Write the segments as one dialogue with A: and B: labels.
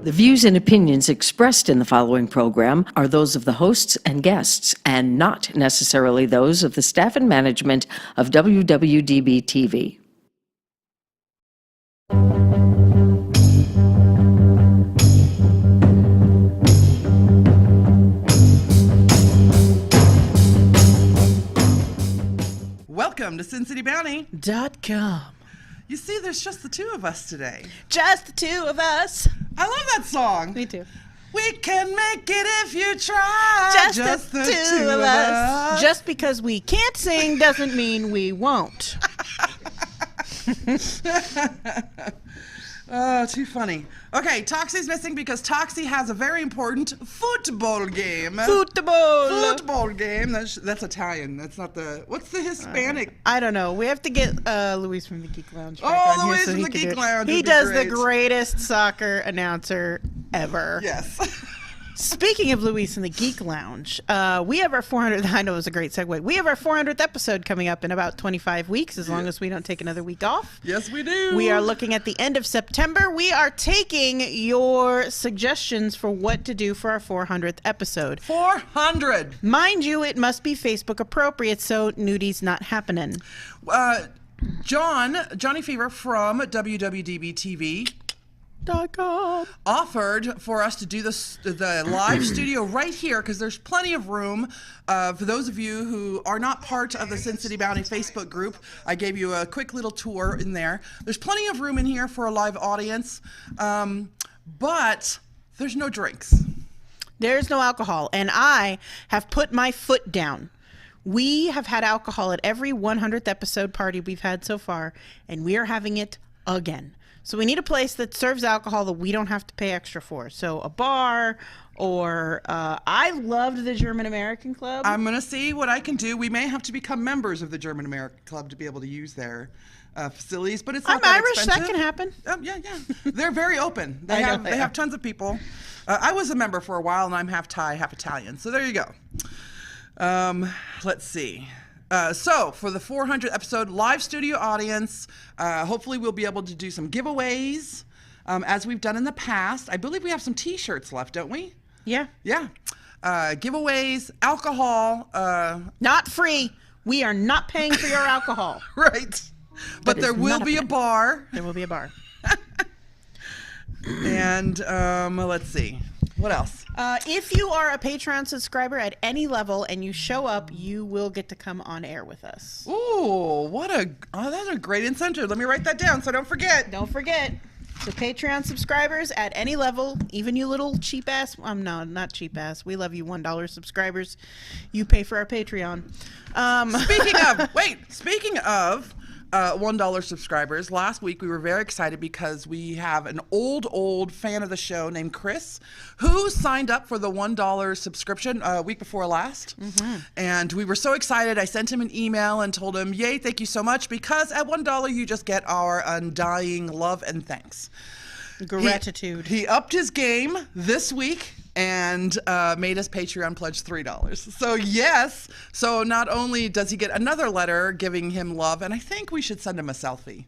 A: The views and opinions expressed in the following program are those of the hosts and guests, and not necessarily those of the staff and management of WWDB-TV.
B: Welcome to SinCityBounty.com. You see, there's just the two of us today.
C: Just the two of us.
B: I love that song.
C: Me too.
B: We can make it if you try.
C: Just the two of us. Just because we can't sing doesn't mean we won't.
B: Oh, too funny. Okay, Toxi's missing because Toxi has a very important football game. Football game. That's Italian. That's not the... What's the Hispanic?
C: I don't know. We have to get Luis from the Geek Lounge back
B: on
C: here
B: Luis
C: so
B: from
C: he
B: the
C: can
B: Geek
C: do it.
B: Lounge.
C: He does the greatest soccer announcer ever.
B: Yes.
C: Speaking of Luis in the Geek Lounge, we have our 400th... I know it was a great segue. We have our 400th episode coming up in about 25 weeks, as long as we don't take another week off.
B: Yes, we do.
C: We are looking at the end of September. We are taking your suggestions for what to do for our 400th episode.
B: 400!
C: Mind you, it must be Facebook appropriate, so nudie's not happening.
B: Johnny Fever from WWDBTV offered for us to do the live studio right here, because there's plenty of room. For those of you who are not part of the SinCityBounty Facebook group, I gave you a quick little tour in there. There's plenty of room in here for a live audience, but there's no drinks.
C: There's no alcohol, and I have put my foot down. We have had alcohol at every 100th episode party we've had so far, and we are having it again. So we need a place that serves alcohol that we don't have to pay extra for. So a bar, or I loved the German American Club.
B: I'm going to see what I can do. We may have to become members of the German American Club to be able to use their facilities, but it's not that
C: Irish.
B: expensive.
C: That can happen.
B: Yeah. They're very open. They have tons of people. I was a member for a while, and I'm half Thai, half Italian. So there you go. Let's see. So for the 400th episode live studio audience, hopefully we'll be able to do some giveaways as we've done in the past. I believe we have some t-shirts left, don't we?
C: Yeah.
B: Giveaways, alcohol.
C: Not free. We are not paying for your alcohol.
B: Right. But there will be a bar.
C: There will be a bar.
B: And let's see. What else?
C: If you are a Patreon subscriber at any level and you show up, you will get to come on air with us.
B: Ooh, that's a great incentive. Let me write that down so I don't forget.
C: Don't forget. The Patreon subscribers at any level, even you little cheap ass, no, not cheap ass. We love you $1 subscribers. You pay for our Patreon.
B: Speaking of $1 subscribers, last week we were very excited because we have an old fan of the show named Chris who signed up for the $1 subscription week before last. And we were so excited. I sent him an email and told him, yay, thank you so much, because at $1 you just get our undying love and thanks.
C: Gratitude.
B: He upped his game this week and made us Patreon pledge $3. So yes, so not only does he get another letter giving him love, and I think we should send him a selfie,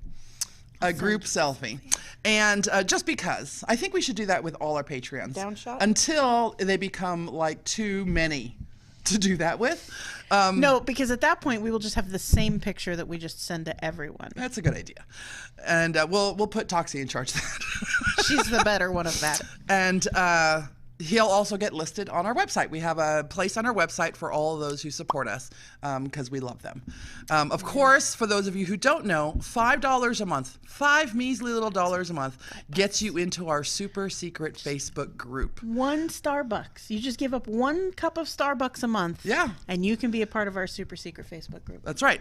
B: a group selfie. And just because, I think we should do that with all our Patreons.
C: Downshot?
B: Until they become like too many to do that with.
C: No, because at that point we will just have the same picture that we just send to everyone.
B: That's a good idea. And we'll put Toxi in charge of that.
C: She's the better one of that.
B: And he'll also get listed on our website. We have a place on our website for all of those who support us because we love them. Of course, for those of you who don't know, $5 a month, $5 measly little dollars a month gets you into our super secret Facebook group.
C: One Starbucks. You just give up 1 cup of Starbucks a month.
B: Yeah.
C: And you can be a part of our super secret Facebook group.
B: That's right.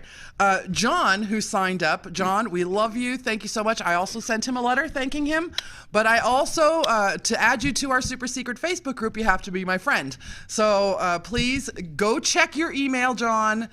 B: John, who signed up, John, we love you. Thank you so much. I also sent him a letter thanking him. But I also, to add you to our super secret Facebook group, you have to be my friend. So please go check your email, John.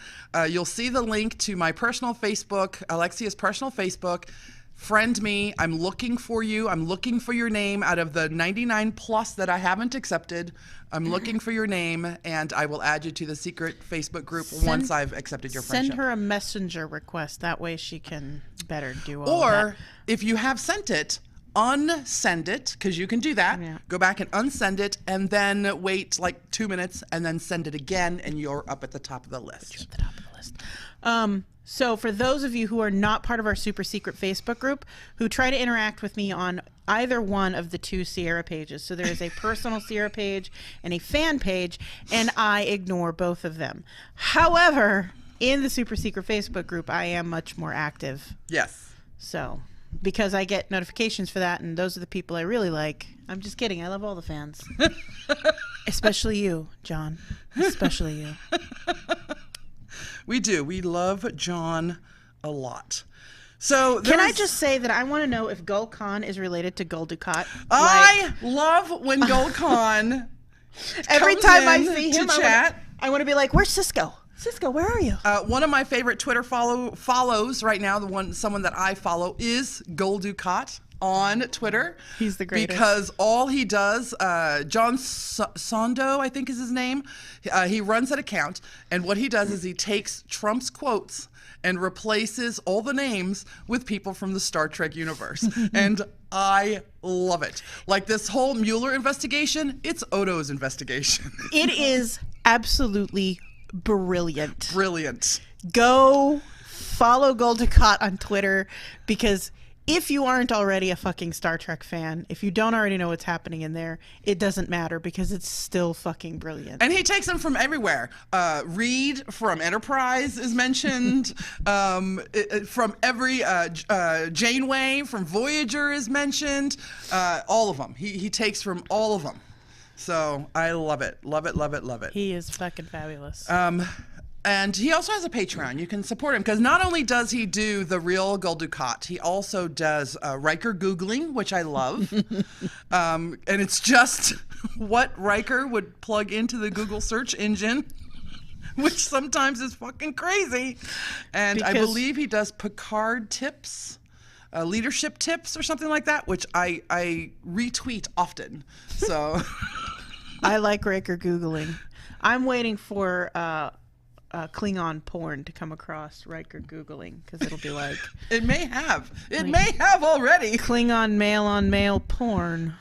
B: You'll see the link to my personal Facebook, Alexia's personal Facebook. Friend me. I'm looking for you. I'm looking for your name out of the 99 plus that I haven't accepted. I'm looking for your name, and I will add you to the secret Facebook group once I've accepted your friendship.
C: Send her a messenger request. That way she can better do all of that.
B: Or if you have sent it, unsend it, because you can do that.
C: Yeah.
B: Go back and unsend it, and then wait like 2 minutes, and then send it again, and you're up at the top of the list.
C: At the top of the list. So for those of you who are not part of our super secret Facebook group, who try to interact with me on either one of the two Sierra pages, so there is a personal Sierra page and a fan page, and I ignore both of them. However, in the super secret Facebook group, I am much more active.
B: Yes.
C: So, because I get notifications for that, and those are the people I really like. I'm just kidding. I love all the fans. Especially you, John. Especially you.
B: We do. We love John a lot. So
C: Can I just say that I want to know if Gul Khan is related to Gul Dukat?
B: I love when Gul Khan
C: every
B: comes
C: time I
B: in
C: see
B: to
C: him,
B: chat.
C: I want to be like, "Where's Cisco? Cisco, where are you?"
B: One of my favorite Twitter follows right now, someone that I follow is Gul Dukat on Twitter.
C: He's the greatest.
B: Because all he does, John Sondo, I think is his name, he runs that account, and what he does is he takes Trump's quotes and replaces all the names with people from the Star Trek universe. And I love it. Like this whole Mueller investigation, it's Odo's investigation.
C: It is absolutely brilliant.
B: Brilliant.
C: Go follow Gul Dukat on Twitter, because if you aren't already a fucking Star Trek fan, if you don't already know what's happening in there, it doesn't matter, because it's still fucking brilliant.
B: And he takes them from everywhere. Reed from Enterprise is mentioned. From every Janeway from Voyager is mentioned. All of them. He takes from all of them. So I love it. Love it, love it, love it.
C: He is fucking fabulous.
B: And he also has a Patreon. You can support him, because not only does he do the real Gul Dukat, he also does Riker Googling, which I love. And it's just what Riker would plug into the Google search engine, which sometimes is fucking crazy. And I believe he does Picard tips, leadership tips or something like that, which I retweet often. So
C: I like Riker Googling. I'm waiting for Klingon porn to come across Riker Googling, because it'll be like
B: it may have already
C: Klingon male on male porn.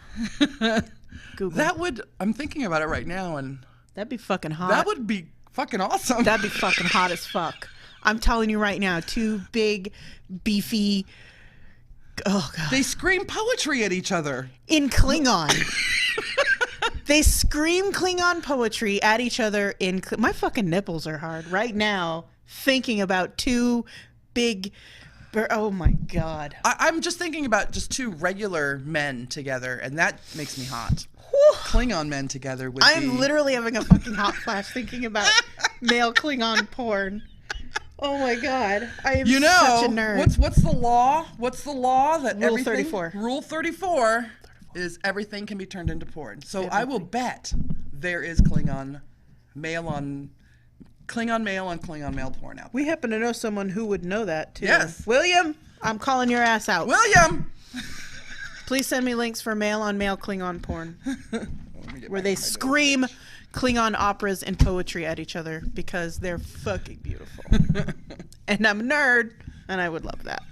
C: Google.
B: I'm thinking about it right now, and
C: That'd be fucking hot.
B: that would be fucking awesome.
C: That'd be fucking hot as fuck. I'm telling you right now, two big, beefy. Oh god.
B: They scream poetry at each other
C: In Klingon. They scream Klingon poetry at each other in... My fucking nipples are hard right now thinking about two big... Oh my god.
B: I'm just thinking about just two regular men together, and that makes me hot. Klingon men together would
C: I'm literally having a fucking hot flash thinking about male Klingon porn. Oh my god. I am such a nerd.
B: What's the law? What's the law that
C: Rule 34.
B: Rule 34 is everything can be turned into porn. So I will bet there is Klingon male on Klingon male porn out there.
C: We happen to know someone who would know that too.
B: Yes.
C: William, I'm calling your ass out.
B: William!
C: Please send me links for male on male Klingon porn where they scream Klingon operas and poetry at each other, because they're fucking beautiful. And I'm a nerd, and I would love that.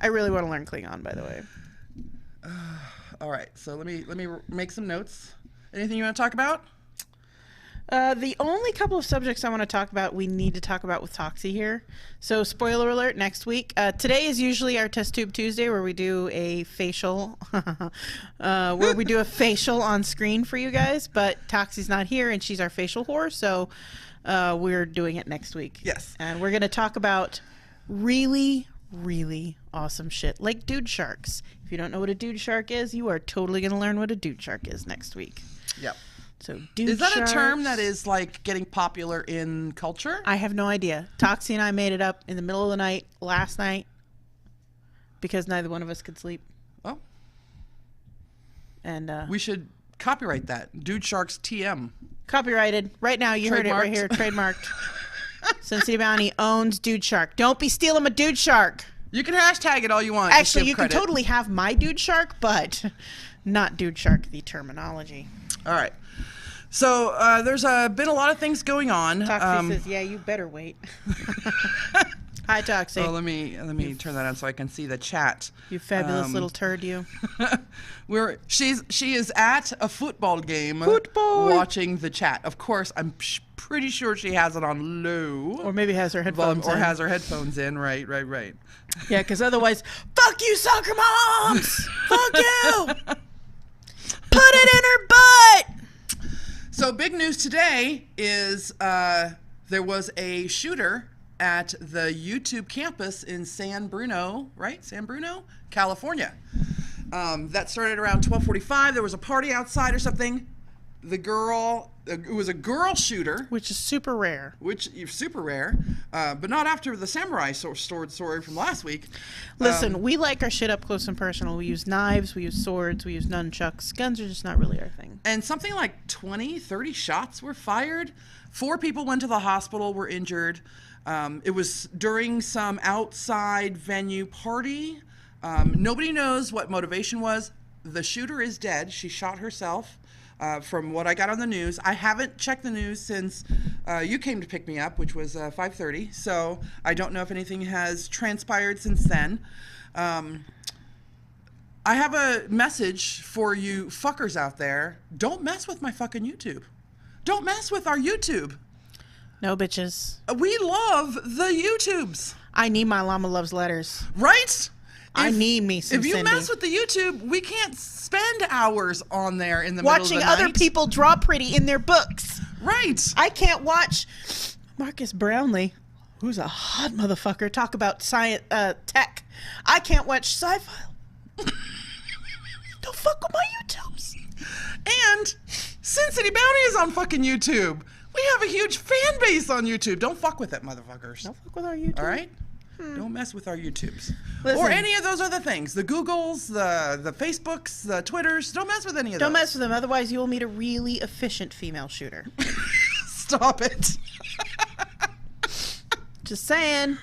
C: I really want to learn Klingon, by the way.
B: All right, so let me make some notes. Anything you want to talk about?
C: The only couple of subjects I want to talk about, we need to talk about with Toxi here. So, spoiler alert, next week. Today is usually our Test Tube Tuesday, where we do a facial, on screen for you guys. But Toxi's not here, and she's our facial whore, so we're doing it next week.
B: Yes.
C: And we're going to talk about really, really awesome shit, like dude sharks. If you don't know what a dude shark is, you are totally going to learn what a dude shark is next week.
B: Yep.
C: So dude
B: Is that
C: sharks,
B: a term that is like getting popular in culture?
C: I have no idea. Toxi and I made it up in the middle of the night last night because neither one of us could sleep.
B: Oh.
C: And
B: we should copyright that. Dude Sharks TM.
C: Copyrighted. Right now, you heard it right here. Trademarked. SinCityBounty owns Dude Shark. Don't be stealing my Dude Shark.
B: You can hashtag it all you want.
C: Actually, you can totally have my Dude Shark, but not Dude Shark, the terminology.
B: All right. So there's been a lot of things going on.
C: Toxi says, yeah, you better wait. Hi, Toxi.
B: Oh, let me turn that on so I can see the chat.
C: You fabulous little turd, you.
B: She is at a football game watching the chat. Of course, I'm pretty sure she has it on low.
C: Or maybe has her headphones in.
B: Or has her headphones in. Right.
C: Yeah, because otherwise, fuck you, soccer moms! Fuck you! Put it in her butt!
B: So big news today is there was a shooter at the YouTube campus in San Bruno, California. That started around 12:45. There was a party outside or something. It was a girl shooter.
C: Which is super rare.
B: But not after the samurai sword story from last week.
C: Listen, we like our shit up close and personal. We use knives, we use swords, we use nunchucks. Guns are just not really our thing.
B: And something like 20, 30 shots were fired. 4 people went to the hospital, were injured. It was during some outside venue party. Nobody knows what motivation was. The shooter is dead. She shot herself. From what I got on the news. I haven't checked the news since you came to pick me up, which was 5:30. So I don't know if anything has transpired since then. I have a message for you fuckers out there. Don't mess with my fucking YouTube. Don't mess with our YouTube.
C: No, bitches.
B: We love the YouTubes.
C: I need my llama loves letters.
B: Right?
C: I need me some
B: If you
C: Cindy.
B: mess with the YouTube, we can't spend hours on there in the middle of the
C: Watching
B: night.
C: other people draw pretty in their books.
B: Right.
C: I can't watch Marcus Brownlee, who's a hot motherfucker, talk about science, tech. I can't watch sci-fi. Don't fuck with my YouTubes.
B: And SinCityBounty is on fucking YouTube. We have a huge fan base on YouTube. Don't fuck with it, motherfuckers.
C: Don't fuck with our YouTube.
B: All right? Don't mess with our YouTubes.
C: Listen.
B: Or any of those other things. The Googles, the Facebooks, the Twitters. Don't mess with any of
C: Don't
B: those.
C: mess with them, otherwise you will meet a really efficient female shooter.
B: Stop it.
C: Just saying.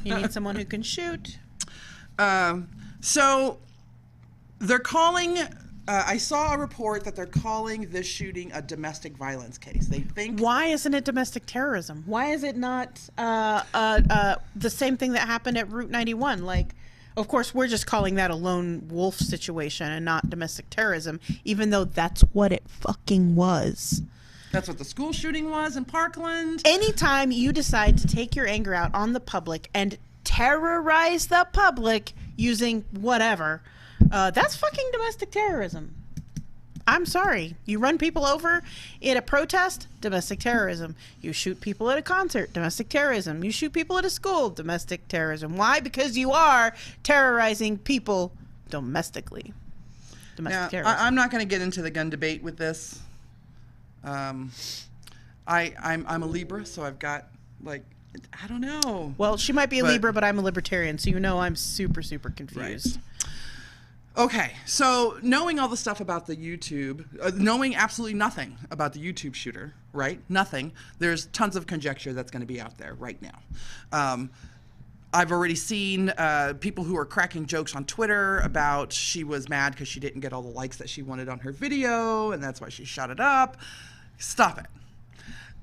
C: You need someone who can shoot.
B: So they're calling... I saw a report that they're calling this shooting a domestic violence case. They think...
C: Why isn't it domestic terrorism? Why is it not the same thing that happened at Route 91? Like, of course, we're just calling that a lone wolf situation and not domestic terrorism, even though that's what it fucking was.
B: That's what the school shooting was in Parkland.
C: Anytime you decide to take your anger out on the public and terrorize the public using whatever... that's fucking domestic terrorism. I'm sorry. You run people over at a protest, domestic terrorism. You shoot people at a concert, domestic terrorism. You shoot people at a school, domestic terrorism. Why? Because you are terrorizing people domestically. Domestic terrorism.
B: I'm not going to get into the gun debate with this. I'm a Libra, so I've got, like, I don't know.
C: Well, she might be a Libra, but I'm a libertarian, so you know I'm super, super confused.
B: Right. Okay, so knowing all the stuff about the YouTube, knowing absolutely nothing about the YouTube shooter, right? Nothing. There's tons of conjecture that's going to be out there right now. I've already seen people who are cracking jokes on Twitter about she was mad because she didn't get all the likes that she wanted on her video, and that's why she shot it up. Stop it.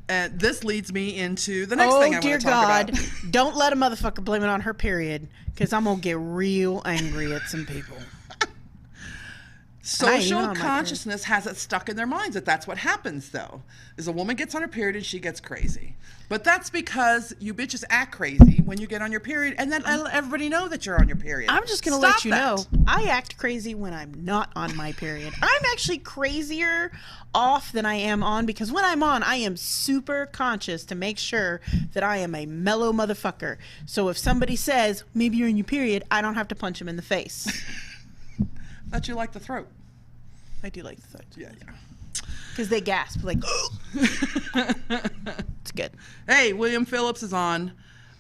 B: And this leads me into the next thing I want to talk about.
C: Don't let a motherfucker blame it on her period, because I'm going to get real angry at some people.
B: Social consciousness has it stuck in their minds that that's what happens, though, is a woman gets on her period and she gets crazy. But that's because you bitches act crazy when you get on your period, and then let everybody know that you're on your period.
C: I'm just going to let you know, I act crazy when I'm not on my period. I'm actually crazier off than I am on, because when I'm on, I am super conscious to make sure that I am a mellow motherfucker. So if somebody says, maybe you're on your period, I don't have to punch him in the face.
B: That you like the throat.
C: I do like the throat.
B: Yeah.
C: Because they gasp, like, it's good.
B: Hey, William Phillips is on.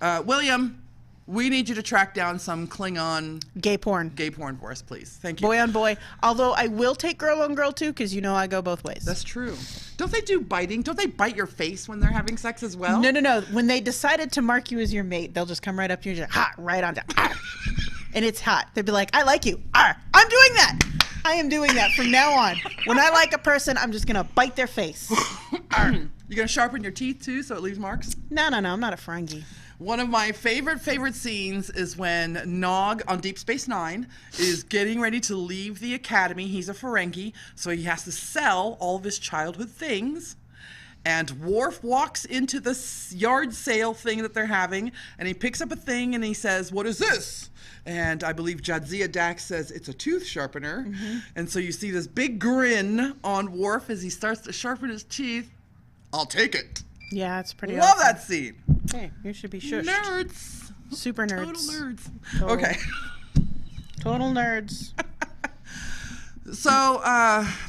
B: William, we need you to track down some Klingon
C: gay porn
B: for us, please. Thank you.
C: Boy on boy. Although I will take girl on girl too, because you know I go both ways.
B: That's true. Don't they do biting? Don't they bite your face when they're having sex as well?
C: No. When they decided to mark you as your mate, they'll just come right up to you and just hot right on to and it's hot. They'd be like, I like you. I'm doing that. I am doing that from now on. When I like a person, I'm just going to bite their face.
B: You going to sharpen your teeth too so it leaves marks?
C: No. I'm not a Ferengi.
B: One of my favorite scenes is when Nog on Deep Space Nine is getting ready to leave the academy. He's a Ferengi, so he has to sell all of his childhood things. And Worf walks into the yard sale thing that they're having, and he picks up a thing and he says, "What is this?" And I believe Jadzia Dax says it's a tooth sharpener. And so you see this big grin on Worf as he starts to sharpen his teeth. I'll take it.
C: Yeah, it's pretty
B: Love
C: awesome.
B: that scene.
C: Hey, you should be shushed.
B: Nerds.
C: Super nerds.
B: Total nerds.
C: Total.
B: Okay.
C: Total nerds.
B: So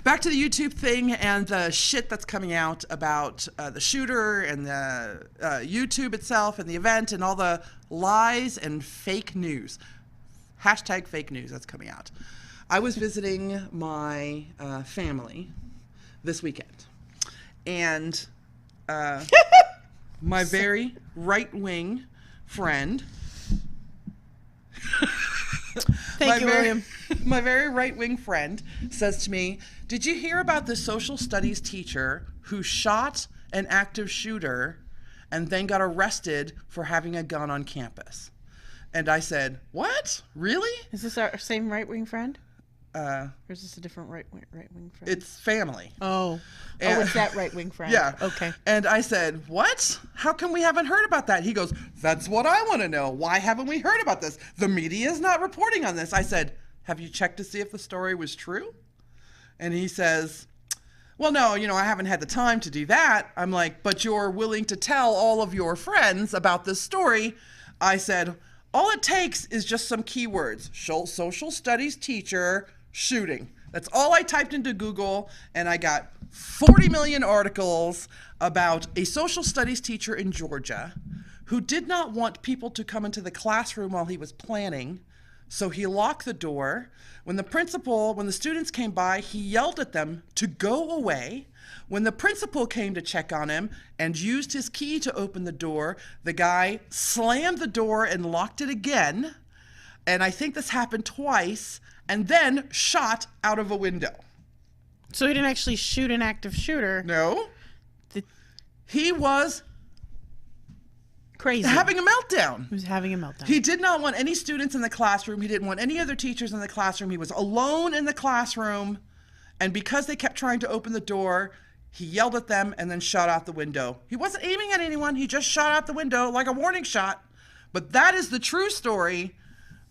B: back to the YouTube thing and the shit that's coming out about the shooter and the YouTube itself and the event and all the lies and fake news. Hashtag fake news that's coming out. I was visiting my family this weekend, and my very right-wing friend
C: Thank you, William.
B: My very right-wing friend says to me, "Did you hear about the social studies teacher who shot an active shooter and then got arrested for having a gun on campus?" And I said, "What? Really?"
C: Is this our same right-wing friend?
B: Uh,
C: Or is this a different right-wing friend?
B: it's family.
C: Oh,
B: And-
C: it's that right-wing friend.
B: Yeah.
C: Okay.
B: And I said, "What? How come we haven't heard about that?" He goes, "That's what I want to know. Why haven't we heard about this? The media is not reporting on this." I said, "Have you checked to see if the story was true?" And he says, "Well, no, I haven't had the time to do that." I'm like, "But you're willing to tell all of your friends about this story." I said, "All it takes is just some keywords. Social studies teacher shooting. That's all I typed into Google, and I got 40 million articles about a social studies teacher in Georgia who did not want people to come into the classroom while he was planning, so he locked the door. When the students came by, he yelled at them to go away. When the principal came to check on him and used his key to open the door, the guy slammed the door and locked it again. And I think this happened twice, and then shot out of a window."
C: So he didn't actually shoot an active shooter.
B: No.
C: The-
B: He was
C: Crazy.
B: having a meltdown.
C: He was having a meltdown.
B: He did not want any students in the classroom. He didn't want any other teachers in the classroom. He was alone in the classroom. And because they kept trying to open the door, he yelled at them and then shot out the window. He wasn't aiming at anyone. He just shot out the window like a warning shot. But that is the true story.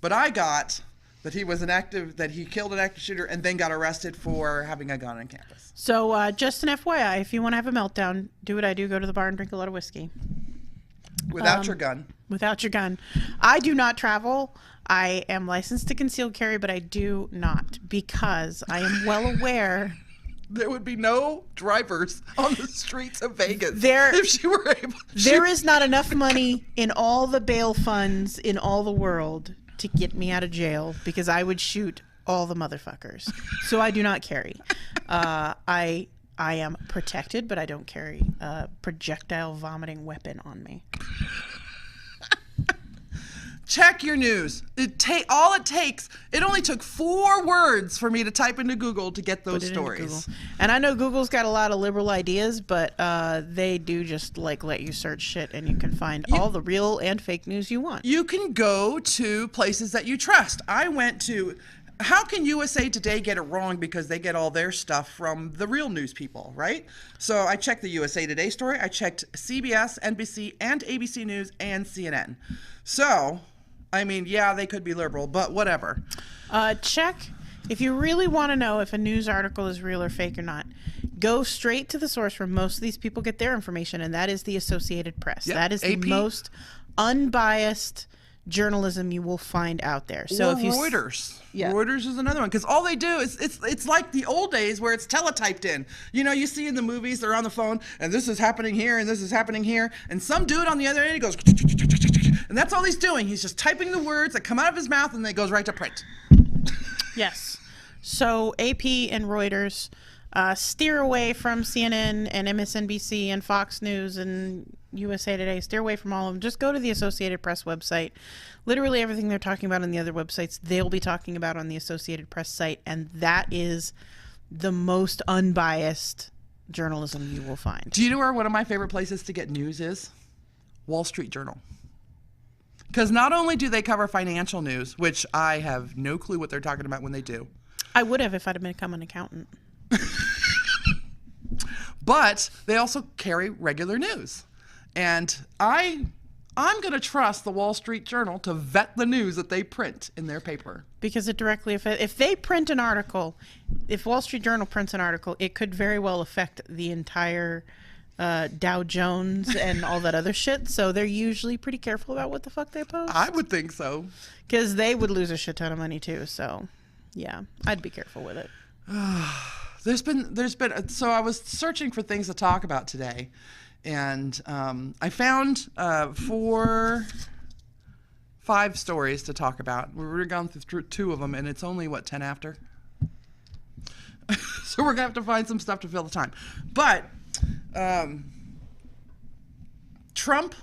B: But I got that he killed an active shooter and then got arrested for having a gun on campus.
C: So just an FYI, if you want to have a meltdown, do what I do. Go to the bar and drink a lot of whiskey.
B: Without your gun.
C: Without your gun. I do not travel. I am licensed to conceal carry, but I do not because I am well aware.
B: There would be no drivers on the streets of Vegas
C: There-
B: if she were able.
C: There is not enough money in all the bail funds in all the world to get me out of jail because I would shoot all the motherfuckers. So I do not carry. I am protected, but I don't carry a projectile vomiting weapon on me.
B: Check your news. All it takes. It only took 4 words for me to type into Google to get those
C: Put it into
B: stories.
C: Google. And I know Google's got a lot of liberal ideas, but they do just let you search shit and you can find all the real and fake news you want.
B: You can go to places that you trust. I went to. How can USA Today get it wrong because they get all their stuff from the real news people, right? So I checked the USA Today story. I checked CBS, NBC, and ABC News and CNN. So, I mean, yeah, they could be liberal, but whatever.
C: Check if you really want to know if a news article is real or fake or not. Go straight to the source where most of these people get their information, and that is the Associated Press.
B: Yep,
C: That is the
B: AP.
C: most unbiased journalism you will find out there. So
B: Or
C: if you
B: Reuters.
C: Yeah.
B: Reuters is another one because all they do is it's like the old days where it's teletyped in. You see in the movies they're on the phone and this is happening here and this is happening here and some dude on the other end goes and that's all he's doing. He's just typing the words that come out of his mouth and they goes right to print.
C: Yes. So AP and Reuters steer away from CNN and MSNBC and Fox News and USA Today. Steer away from all of them. Just go to the Associated Press website. Literally everything they're talking about on the other websites, they'll be talking about on the Associated Press site. And that is the most unbiased journalism you will find.
B: Do you know where one of my favorite places to get news is? Wall Street Journal. Because not only do they cover financial news, which I have no clue what they're talking about when they do.
C: I would have if I'd have become an accountant.
B: But they also carry regular news. And I'm going to trust the Wall Street Journal to vet the news that they print in their paper.
C: Because it directly, if they print an article, if Wall Street Journal prints an article, it could very well affect the entire Dow Jones and all that other shit. So they're usually pretty careful about what the fuck they post.
B: I would think so.
C: Because they would lose a shit ton of money too. So, yeah, I'd be careful with it.
B: There's been. So I was searching for things to talk about today, and I found 5 stories to talk about. We're gone through 2 of them, and it's only 10 after. So we're gonna have to find some stuff to fill the time. But Trump.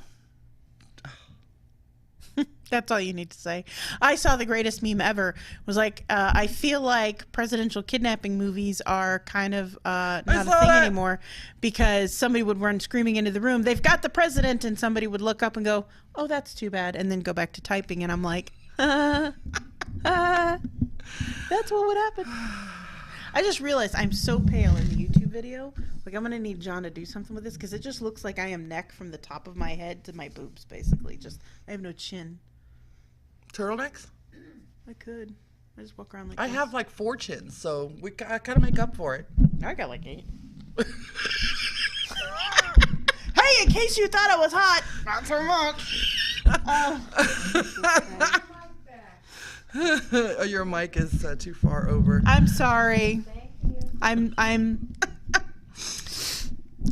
C: That's all you need to say. I saw the greatest meme ever. It was like, I feel like presidential kidnapping movies are kind of not a thing anymore, because somebody would run screaming into the room, they've got the president, and somebody would look up and go, oh, that's too bad, and then go back to typing, and I'm like, that's what would happen. I just realized I'm so pale in the YouTube video. Like, I'm going to need John to do something with this, because it just looks like I am neck from the top of my head to my boobs, basically. Just, I have no chin.
B: Turtlenecks?
C: I could. I just walk around like
B: I
C: this.
B: have 4 chins, so we gotta make up for it.
C: I got 8. Hey, in case you thought it was hot, not so much.
B: Your mic is too far over.
C: I'm sorry. I'm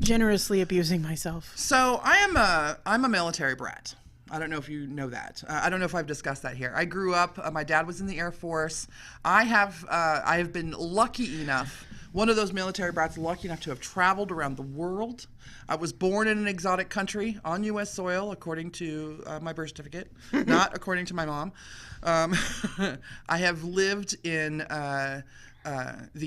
C: generously abusing myself.
B: So I'm a military brat. I don't know if you know that. I don't know if I've discussed that here. I grew up. My dad was in the Air Force. I have been lucky enough. One of those military brats, lucky enough to have traveled around the world. I was born in an exotic country on U.S. soil, according to my birth certificate, not according to my mom. I have lived in the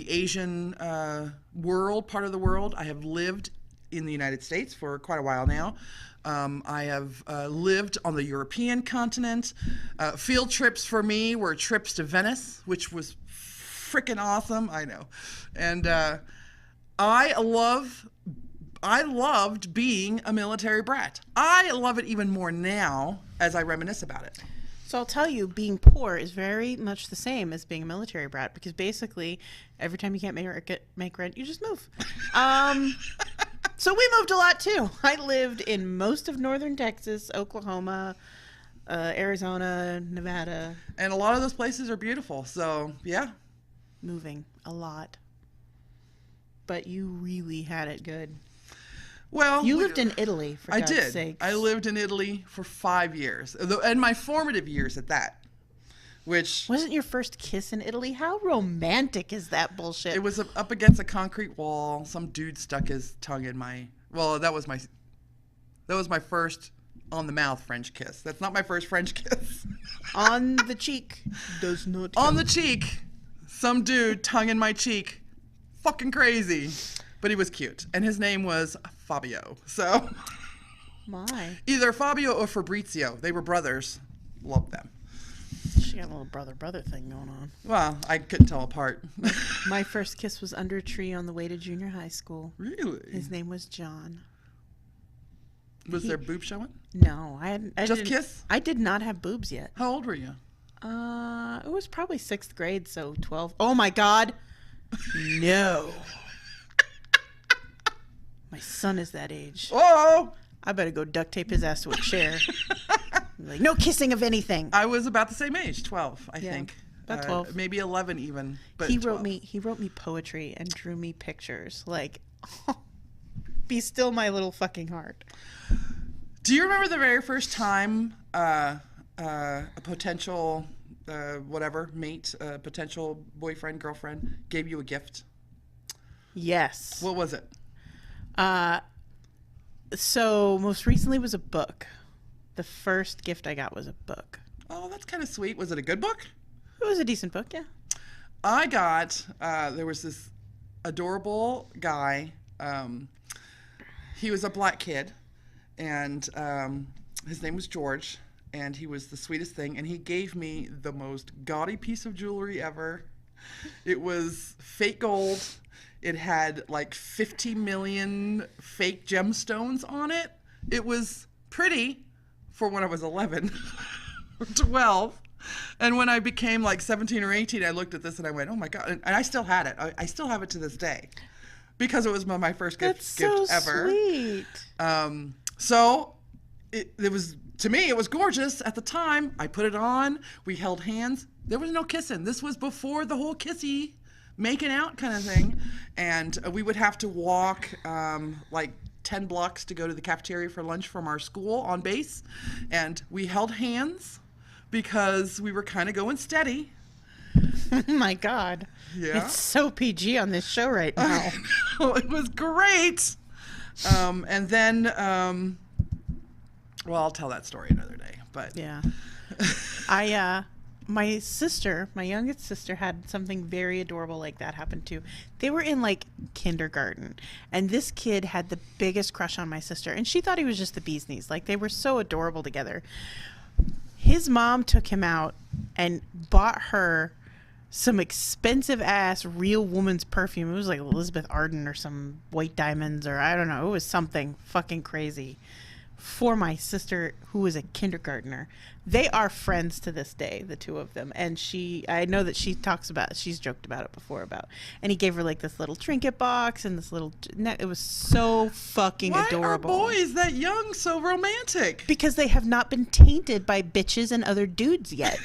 B: Asian part of the world. I have lived in the United States for quite a while now. I have lived on the European continent. Field trips for me were trips to Venice, which was freaking awesome. I know. And I loved being a military brat. I love it even more now as I reminisce about it.
C: So I'll tell you, being poor is very much the same as being a military brat, because basically every time you can't make rent, you just move. So we moved a lot too. I lived in most of northern Texas, Oklahoma, Arizona, Nevada.
B: And a lot of those places are beautiful. So, yeah.
C: Moving a lot. But you really had it good.
B: Well,
C: you lived in Italy, for God's sakes.
B: I lived in Italy for 5 years, and my formative years at that. Which
C: wasn't your first kiss in Italy? How romantic is that bullshit?
B: It was up against a concrete wall. Some dude stuck his tongue in my. Well, that was my first on the mouth French kiss. That's not my first French kiss.
C: On the cheek does not.
B: On the cheek, some dude tongue in my cheek, fucking crazy, but he was cute, and his name was Fabio. So,
C: my
B: either Fabio or Fabrizio. They were brothers. Loved them.
C: She got a little brother thing going on.
B: Well, I couldn't tell apart.
C: My first kiss was under a tree on the way to junior high school.
B: Really?
C: His name was John.
B: Was there boob showing?
C: No, I
B: just kiss?
C: I did not have boobs yet.
B: How old were you?
C: It was probably 6th grade, so 12. Oh my God. No. My son is that age.
B: Oh!
C: I better go duct tape his ass to a chair. Like, no kissing of anything.
B: I was about the same age, 12, I think.
C: About 12.
B: Maybe 11 even. But
C: he
B: 12.
C: wrote me poetry and drew me pictures. Like, be still my little fucking heart.
B: Do you remember the very first time a potential mate, potential boyfriend, girlfriend gave you a gift?
C: Yes.
B: What was it?
C: So most recently was a book. The first gift I got was a book.
B: Oh, that's kind of sweet. Was it a good book?
C: It was a decent book, yeah.
B: I got, there was this adorable guy. He was a black kid, and his name was George. and he was the sweetest thing. And he gave me the most gaudy piece of jewelry ever. It was fake gold. It had like 50 million fake gemstones on it. It was pretty for when I was 11 or 12. And when I became like 17 or 18, I looked at this and I went, oh my God. And I still had it. I still have it to this day because it was my first gift ever.
C: Sweet.
B: So it was, to me, it was gorgeous at the time. I put it on. We held hands. There was no kissing. This was before the whole kissy, making out kind of thing. And we would have to walk like 10 blocks to go to the cafeteria for lunch from our school on base. And we held hands because we were kind of going steady.
C: Oh my God.
B: Yeah.
C: It's so PG on this show right now.
B: It was great. And then, well, I'll tell that story another day. But
C: yeah. My sister, my youngest sister, had something very adorable like that happen too. They were in like kindergarten, and this kid had the biggest crush on my sister, and she thought he was just the bee's knees. Like, they were so adorable together. His mom took him out and bought her some expensive ass real woman's perfume. It was like Elizabeth Arden or some White Diamonds, or I don't know. It was something fucking crazy for my sister, who was a kindergartner. They are friends to this day, the two of them. And I know that she's joked about it before and he gave her like this little trinket box and this little, it was so fucking adorable.
B: Why are boys that young so romantic?
C: Because they have not been tainted by bitches and other dudes yet.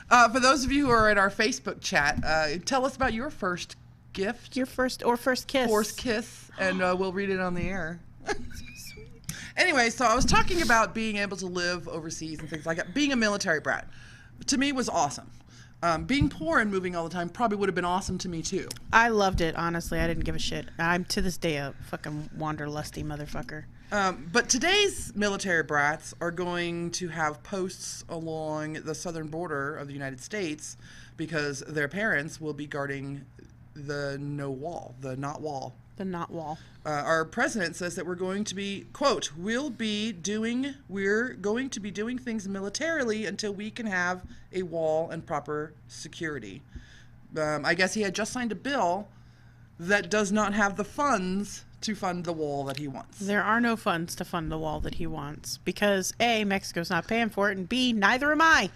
B: For those of you who are in our Facebook chat, tell us about your first gift.
C: Your first kiss.
B: First kiss, and we'll read it on the air. Anyway, so I was talking about being able to live overseas and things like that. Being a military brat, to me, was awesome. Being poor and moving all the time probably would have been awesome to me, too.
C: I loved it, honestly. I didn't give a shit. I'm, to this day, a fucking wanderlusty motherfucker.
B: But today's military brats are going to have posts along the southern border of the United States because their parents will be guarding the not wall.
C: The not wall.
B: Our president says that we're going to be, quote, we're going to be doing things militarily until we can have a wall and proper security. I guess he had just signed a bill that does not have the funds to fund the wall that he wants.
C: There are no funds to fund the wall that he wants because A, Mexico's not paying for it, and B, neither am I.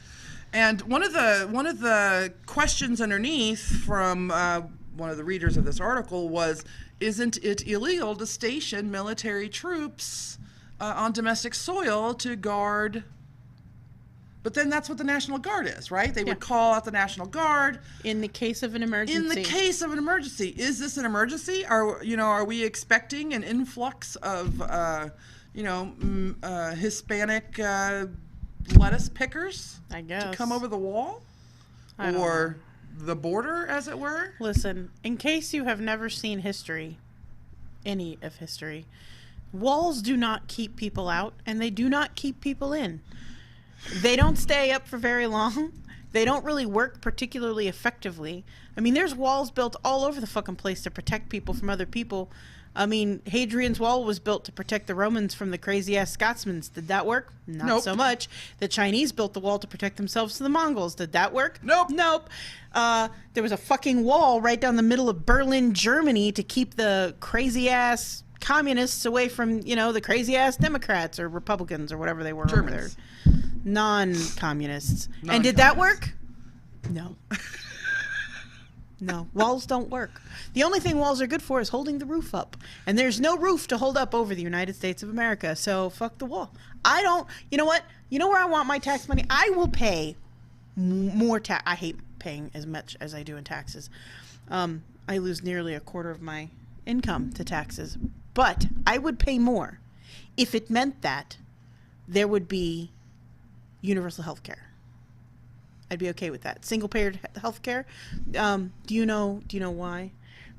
B: And one of the questions underneath from one of the readers of this article was, isn't it illegal to station military troops on domestic soil to guard? But then that's what the National Guard is, right? They would call out the National Guard
C: in the case of an emergency.
B: In the case of an emergency, is this an emergency? Are we expecting an influx of Hispanic lettuce pickers?
C: I guess
B: to come over the wall, or the border, as it were.
C: Listen, in case you have never seen history, any of history, walls do not keep people out, and they do not keep people in. They don't stay up for very long. They don't really work particularly effectively. I mean, there's walls built all over the fucking place to protect people from other people. I mean, Hadrian's Wall was built to protect the Romans from the crazy-ass Scotsmen. Did that work? Not so much. The Chinese built the wall to protect themselves from the Mongols. Did that work?
B: Nope.
C: There was a fucking wall right down the middle of Berlin, Germany, to keep the crazy-ass communists away from, the crazy-ass Democrats or Republicans or whatever they were over there. Non-communists. And did that work? No. No, walls don't work. The only thing walls are good for is holding the roof up. And there's no roof to hold up over the United States of America. So fuck the wall. You know what? You know where I want my tax money? I will pay more tax. I hate paying as much as I do in taxes. I lose nearly a quarter of my income to taxes. But I would pay more if it meant that there would be universal health care. I'd be okay with that. Single-payer health care. Do you know why?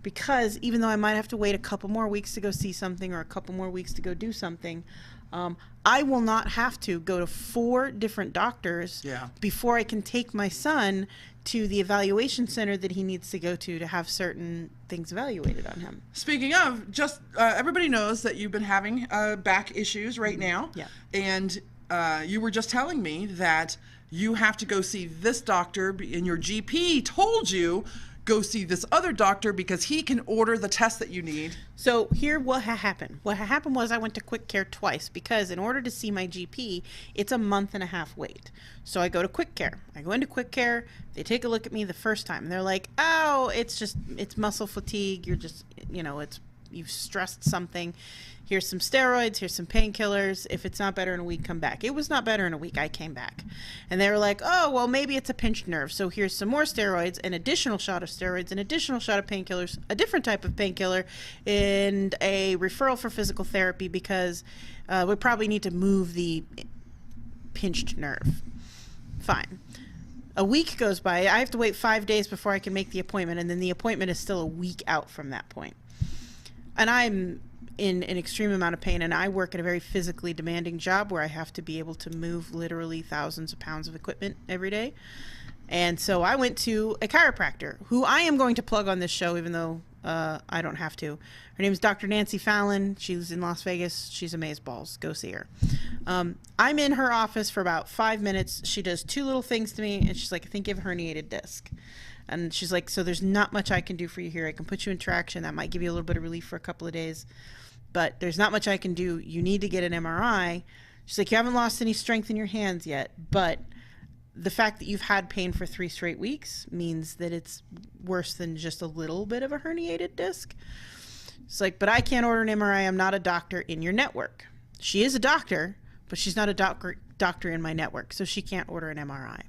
C: Because even though I might have to wait a couple more weeks to go see something or a couple more weeks to go do something, I will not have to go to 4 different doctors before I can take my son to the evaluation center that he needs to go to have certain things evaluated on him.
B: Speaking of, just everybody knows that you've been having back issues right now.
C: Yeah.
B: And you were just telling me that you have to go see this doctor, and your GP told you go see this other doctor because he can order the test that you need.
C: So here what happened. What happened was I went to Quick Care twice because in order to see my GP, it's a 1.5 month wait. So I go to Quick Care. I go into Quick Care. They take a look at me the first time. And they're like, oh, it's muscle fatigue. You're just, you've stressed something. Here's some steroids, here's some painkillers. If it's not better in a week, come back. It was not better in a week. I came back. And they were like, oh, well, maybe it's a pinched nerve. So here's some more steroids, an additional shot of steroids, an additional shot of painkillers, a different type of painkiller, and a referral for physical therapy because we probably need to move the pinched nerve. Fine. A week goes by. I have to wait 5 days before I can make the appointment, and then the appointment is still a week out from that point. And I'm in an extreme amount of pain, and I work at a very physically demanding job where I have to be able to move literally thousands of pounds of equipment every day. And so I went to a chiropractor who I am going to plug on this show, even though I don't have to. Her name is Dr. Nancy Fallon. She's in Las Vegas. She's amazeballs. Go see her. I'm in her office for about 5 minutes. She does 2 little things to me, and she's like, I think you have a herniated disc. And she's like, so there's not much I can do for you here. I can put you in traction. That might give you a little bit of relief for a couple of days. But there's not much I can do. You need to get an MRI. She's like, you haven't lost any strength in your hands yet. But the fact that you've had pain for 3 straight weeks means that it's worse than just a little bit of a herniated disc. It's like, but I can't order an MRI. I'm not a doctor in your network. She is a doctor, but she's not a doctor in my network. So she can't order an MRI.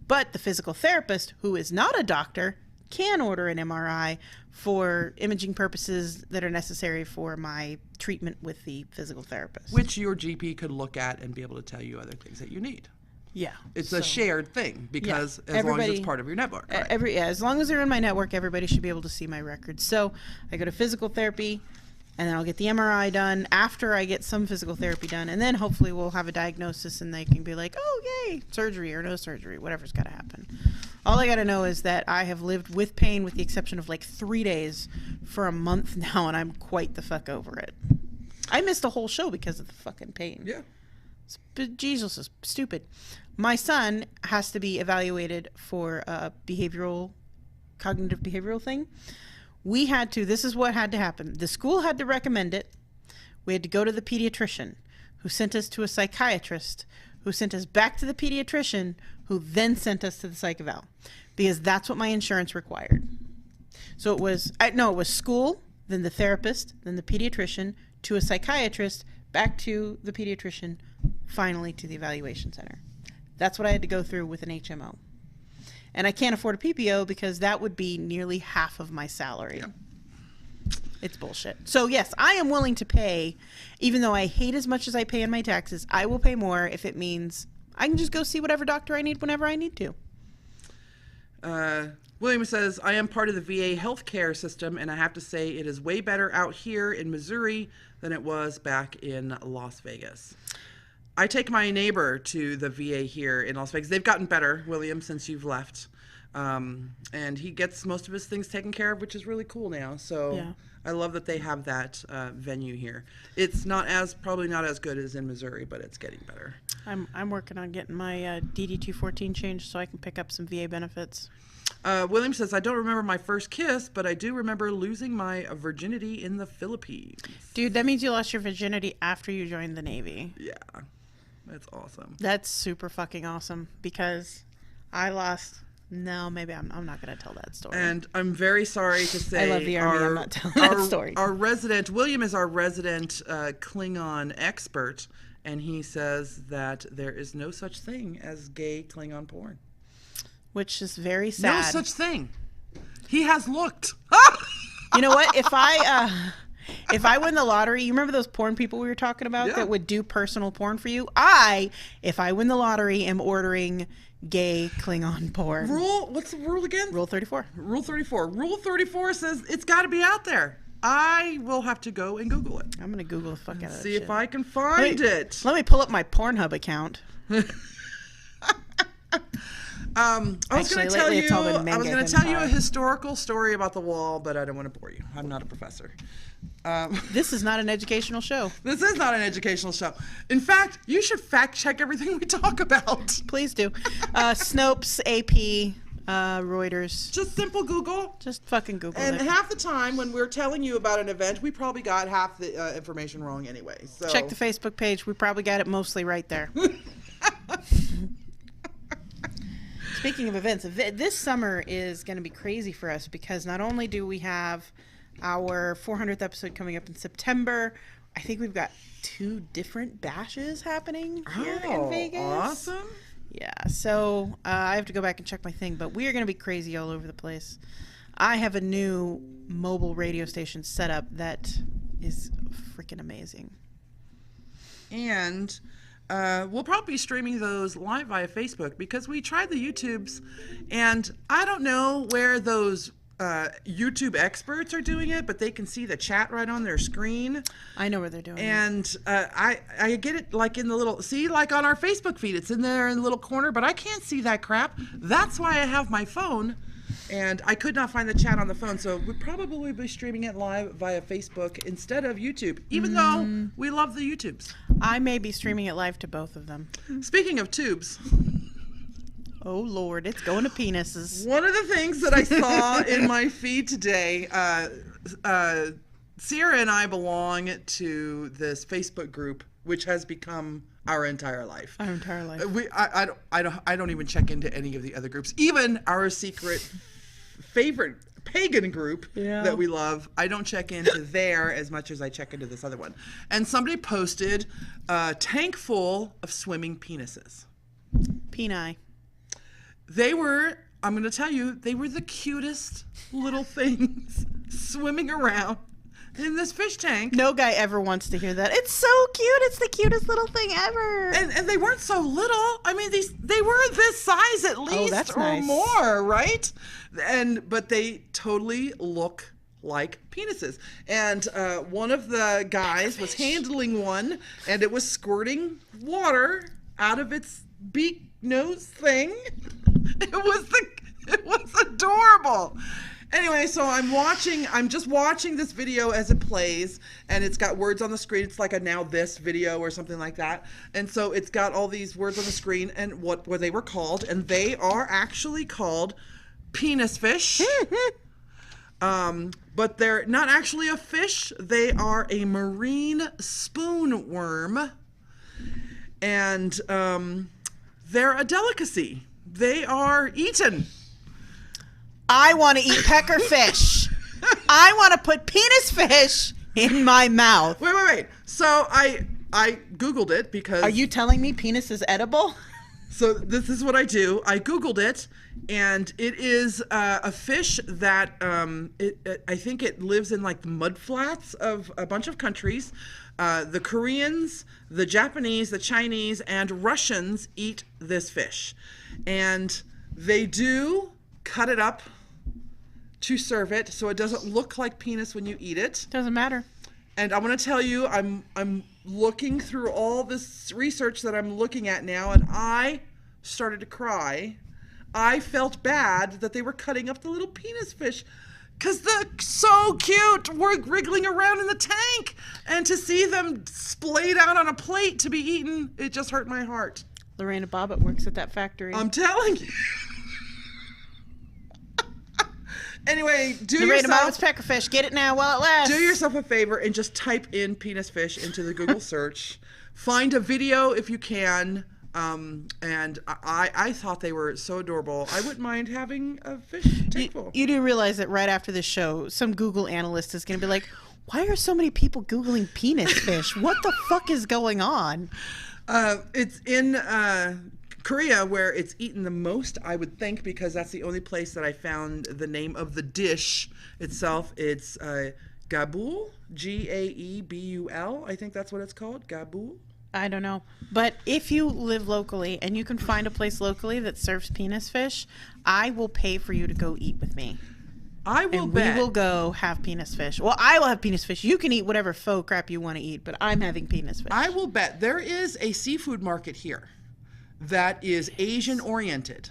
C: But the physical therapist, who is not a doctor, can order an MRI for imaging purposes that are necessary for my treatment with the physical therapist.
B: Which your GP could look at and be able to tell you other things that you need.
C: Yeah.
B: It's a shared thing because as long as it's part of your network. Right?
C: As long as they're in my network, everybody should be able to see my records. So I go to physical therapy, and then I'll get the MRI done after I get some physical therapy done. And then hopefully we'll have a diagnosis and they can be like, oh, yay, surgery or no surgery, whatever's got to happen. All I got to know is that I have lived with pain with the exception of like 3 days for a month now, and I'm quite the fuck over it. I missed a whole show because of the fucking pain.
B: Yeah.
C: But Jesus is stupid. My son has to be evaluated for a cognitive behavioral thing. This is what had to happen. The school had to recommend it. We had to go to the pediatrician, who sent us to a psychiatrist, who sent us back to the pediatrician, who then sent us to the psych eval, because that's what my insurance required. So it was school, then the therapist, then the pediatrician, to a psychiatrist, back to the pediatrician, finally to the evaluation center. That's what I had to go through with an HMO. And I can't afford a PPO because that would be nearly half of my salary. Yeah. It's bullshit. So yes, I am willing to pay, even though I hate as much as I pay in my taxes, I will pay more if it means I can just go see whatever doctor I need whenever I need to.
B: William says, I am part of the VA healthcare system, and I have to say it is way better out here in Missouri than it was back in Las Vegas. I take my neighbor to the VA here in Las Vegas. They've gotten better, William, since you've left. And he gets most of his things taken care of, which is really cool now. So yeah. I love that they have that venue here. It's probably not as good as in Missouri, but it's getting better.
C: I'm working on getting my DD-214 changed so I can pick up some VA benefits.
B: William says, I don't remember my first kiss, but I do remember losing my virginity in the Philippines.
C: Dude, that means you lost your virginity after you joined the Navy.
B: Yeah, that's awesome.
C: That's super fucking awesome because I lost... No, maybe I'm not going to tell that story.
B: And I'm very sorry to say...
C: I love the Army. I'm not telling that story.
B: William is our resident Klingon expert, and he says that there is no such thing as gay Klingon porn.
C: Which is very sad.
B: No such thing. He has looked.
C: You know what? If I win the lottery, you remember those porn people we were talking about that would do personal porn for you? If I win the lottery, am ordering gay Klingon porn.
B: What's the rule again?
C: Rule 34.
B: Rule 34. Rule 34 says it's got to be out there. I will have to go and Google it.
C: I'm going to Google the fuck out of that
B: See
C: shit.
B: if I can find it.
C: Let me pull up my Pornhub account.
B: I was going
C: Actually,
B: to tell
C: lately
B: you.
C: it's all been
B: I was
C: manga
B: going to tell you a
C: hentai.
B: historical story about the wall, but I don't want to bore you. I'm not a professor.
C: This is not an educational show.
B: This is not an educational show. In fact, you should fact check everything we talk about.
C: Please do. Snopes, AP, Reuters.
B: Just simple Google.
C: Just fucking Google
B: And
C: it.
B: half the time when we're telling you about an event, we probably got half the information wrong anyway. So
C: Check the Facebook page. We probably got it mostly right there. Speaking of events, this summer is going to be crazy for us because not only do we have our 400th episode coming up in September, I think we've got 2 different bashes happening here in Vegas.
B: Awesome.
C: Yeah, so I have to go back and check my thing, but we are going to be crazy all over the place. I have a new mobile radio station set up that is freaking amazing.
B: And we'll probably be streaming those live via Facebook because we tried the YouTubes, and I don't know where those YouTube experts are doing it, but they can see the chat right on their screen.
C: I know where they're doing it.
B: And I get it like in the little, see, like on our Facebook feed, it's in there in the little corner, but I can't see that crap. That's why I have my phone, and I could not find the chat on the phone, so we'd probably be streaming it live via Facebook instead of YouTube, even though we love the YouTubes.
C: I may be streaming it live to both of them.
B: Speaking of tubes,
C: Oh, Lord, it's going to penises.
B: one of the things that I saw in my feed today, Sierra and I belong to this Facebook group, which has become our entire life.
C: Our entire life.
B: I don't even check into any of the other groups, even our secret favorite pagan group that we love. I don't check into there as much as I check into this other one. And somebody posted a tank full of swimming penises.
C: Peni.
B: They were, I'm going to tell you, they were the cutest little things swimming around in this fish tank.
C: No guy ever wants to hear that. It's so cute. It's the cutest little thing ever.
B: And they weren't so little. I mean, they were this size at least
C: that's
B: or
C: nice.
B: more, right? But they totally look like penises. And one of the guys was handling one, and it was squirting water out of its beak nose thing. It was adorable. Anyway, so I'm just watching this video as it plays, and it's got words on the screen. It's like a now this video or something like that. And so it's got all these words on the screen and what they were called, and they are actually called penis fish. But they're not actually a fish. They are a marine spoon worm, and they're a delicacy. They are eaten.
C: I want to eat pecker fish. I want to put penis fish in my mouth.
B: Wait. So I Googled it because...
C: Are you telling me penis is edible?
B: So this is what I do. I Googled it, and it is a fish that I think it lives in like the mud flats of a bunch of countries. The Koreans, the Japanese, the Chinese, and Russians eat this fish. And they do cut it up to serve it so it doesn't look like penis when you eat it.
C: Doesn't matter.
B: And I want to tell you, I'm looking through all this research that I'm looking at now, and I started to cry. I felt bad that they were cutting up the little penis fish because they're so cute. We're wriggling around in the tank, and to see them splayed out on a plate to be eaten, it just hurt my heart.
C: Lorena Bobbitt works at that factory.
B: I'm telling you. Anyway,
C: Lorena Bobbitt's pecker fish. Get it now while it lasts.
B: Do yourself a favor and just type in penis fish into the Google search. Find a video if you can. And I thought they were so adorable. I wouldn't mind having a fish tank full.
C: You do realize that right after this show, some Google analyst is going to be like, why are so many people Googling penis fish? What the fuck is going on?
B: It's in Korea where it's eaten the most, I would think, because that's the only place that I found the name of the dish itself. It's Gabul, Gaebul. I think that's what it's called, Gabul.
C: I don't know. But if you live locally and you can find a place locally that serves penis fish, I will pay for you to go eat with me.
B: I will
C: and
B: bet.
C: We will go have penis fish. Well, I will have penis fish. You can eat whatever faux crap you want to eat, but I'm having penis fish.
B: I will bet there is a seafood market here that is Asian oriented.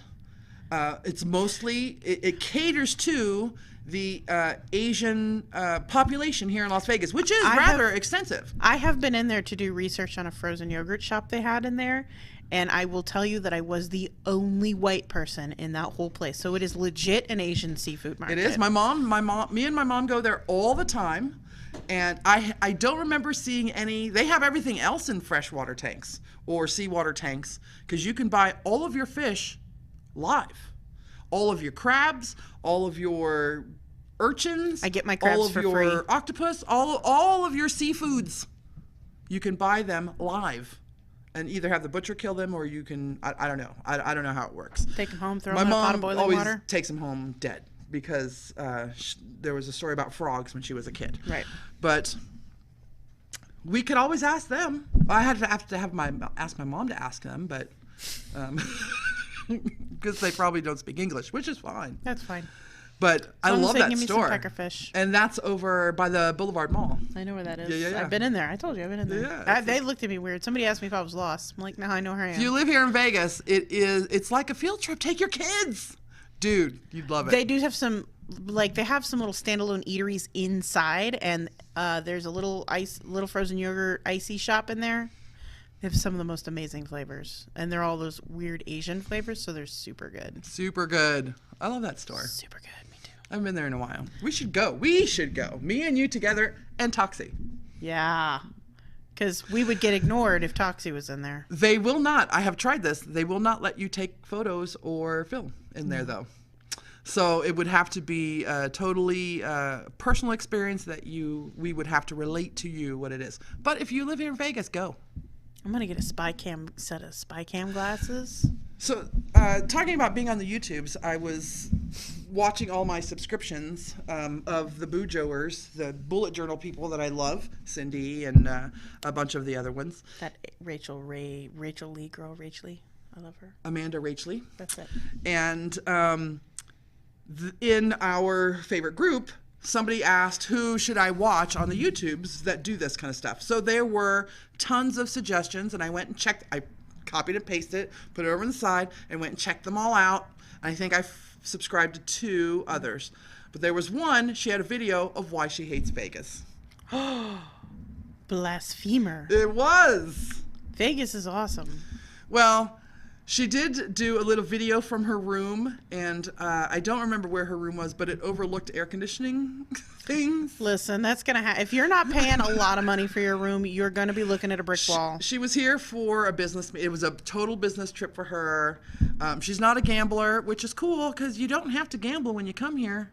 B: It's mostly, it caters to the Asian population here in Las Vegas, which is rather extensive.
C: I have been in there to do research on a frozen yogurt shop they had in there, and I will tell you that I was the only white person in that whole place. So it is legit an Asian seafood market.
B: It is. Me and my mom go there all the time, and I don't remember seeing any. They have everything else in freshwater tanks or seawater tanks, because you can buy all of your fish live. All of your crabs, all of your urchins.
C: I get my crabs for free.
B: All of your octopus, all of your seafoods. You can buy them live and either have the butcher kill them, or you can, I don't know. I don't know how it works.
C: Take them home, throw them in a pot of boiling water?
B: My mom always takes them home dead, because there was a story about frogs when she was a kid.
C: Right.
B: But we could always ask them. I had to ask my mom to ask them, but because they probably don't speak English, which is fine.
C: That's fine.
B: But I love that
C: give me
B: store.
C: some peckerfish.
B: And that's over by the Boulevard Mall.
C: I know where that is.
B: Yeah.
C: I've been in there. I told you I've been in there.
B: Yeah,
C: They looked at me weird. Somebody asked me if I was lost. I'm like, no, I know where I am.
B: If you live here in Vegas, it's like a field trip. Take your kids. Dude, you'd love it.
C: They do have some, they have some little standalone eateries inside, and there's a little frozen yogurt icy shop in there. They have some of the most amazing flavors, and they're all those weird Asian flavors, so they're super good.
B: Super good. I love that store.
C: Super good. Me too.
B: I haven't been there in a while. We should go. Me and you together, and Toxi.
C: Yeah. Because we would get ignored if Toxi was in there.
B: They will not. I have tried this. They will not let you take photos or film in there, though. So it would have to be a totally personal experience that we would have to relate to you what it is. But if you live here in Vegas, go.
C: I'm going to get a set of spy cam glasses.
B: So talking about being on the YouTubes, I was watching all my subscriptions of the Boojoers, the bullet journal people that I love, Cindy and a bunch of the other ones.
C: That Rachel Lee girl, Rachel Lee. I love her.
B: Amanda Rachley.
C: That's it.
B: And in our favorite group, somebody asked, who should I watch on the YouTubes that do this kind of stuff? So there were tons of suggestions, and I went and checked. I copied and pasted it, put it over on the side, and went and checked them all out. And I think I subscribed to 2 others. But there was one, she had a video of why she hates Vegas.
C: Blasphemer.
B: It was.
C: Vegas is awesome.
B: Well, she did do a little video from her room, and I don't remember where her room was, but it overlooked air conditioning things.
C: Listen, that's going to if you're not paying a lot of money for your room, you're going to be looking at a brick wall.
B: She was here for a business. It was a total business trip for her. She's not a gambler, which is cool because you don't have to gamble when you come here.